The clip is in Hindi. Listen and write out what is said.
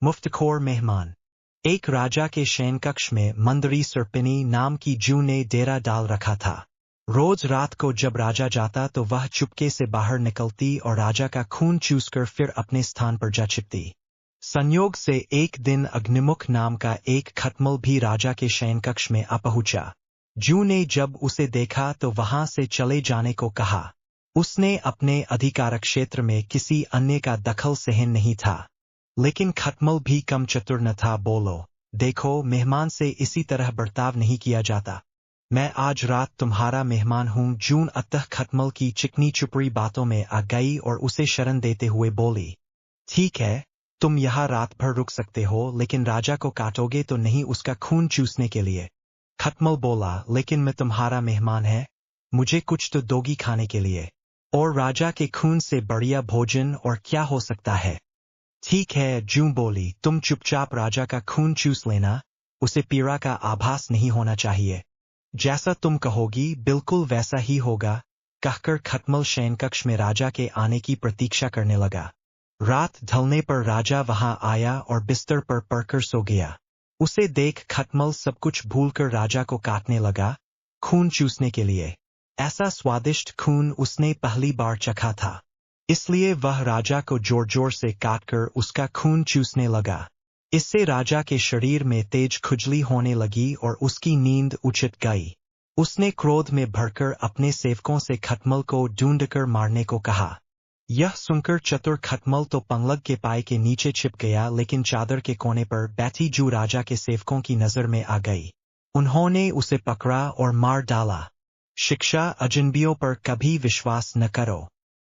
मुफ्तखोर मेहमान। एक राजा के शयन कक्ष में मंदरी सर्पिनी नाम की जू ने डेरा डाल रखा था। रोज रात को जब राजा जाता तो वह चुपके से बाहर निकलती और राजा का खून चूसकर फिर अपने स्थान पर जा छिपती। संयोग से एक दिन अग्निमुख नाम का एक खटमल भी राजा के शयन कक्ष में आ पहुंचा। जू ने जब उसे देखा तो वहां से चले जाने को कहा। उसने अपने अधिकार क्षेत्र में किसी अन्य का दखल सहन नहीं था। लेकिन खटमल भी कम चतुर न था। बोलो, देखो, मेहमान से इसी तरह बर्ताव नहीं किया जाता। मैं आज रात तुम्हारा मेहमान हूं। जून अतः खटमल की चिकनी चुपड़ी बातों में आ गई और उसे शरण देते हुए बोली, ठीक है, तुम यहाँ रात भर रुक सकते हो, लेकिन राजा को काटोगे तो नहीं उसका खून चूसने के लिए। खटमल बोला, लेकिन मैं तुम्हारा मेहमान है, मुझे कुछ तो दोगी खाने के लिए। और राजा के खून से बढ़िया भोजन और क्या हो सकता है। ठीक है, जू बोली, तुम चुपचाप राजा का खून चूस लेना, उसे पीड़ा का आभास नहीं होना चाहिए। जैसा तुम कहोगी बिल्कुल वैसा ही होगा, कहकर खटमल शयन कक्ष में राजा के आने की प्रतीक्षा करने लगा। रात ढलने पर राजा वहां आया और बिस्तर पर पड़कर सो गया। उसे देख खटमल सब कुछ भूलकर राजा को काटने लगा, खून चूसने के लिए। ऐसा स्वादिष्ट खून उसने पहली बार चखा था, इसलिए वह राजा को जोर जोर से काटकर उसका खून चूसने लगा। इससे राजा के शरीर में तेज खुजली होने लगी और उसकी नींद उछट गई। उसने क्रोध में भरकर अपने सेवकों से खटमल को ढूंढकर मारने को कहा। यह सुनकर चतुर खटमल तो पलंग के पाए के नीचे छिप गया, लेकिन चादर के कोने पर बैठी जू राजा के सेवकों की नजर में आ गई। उन्होंने उसे पकड़ा और मार डाला। शिक्षा, अजनबियों पर कभी विश्वास न करो।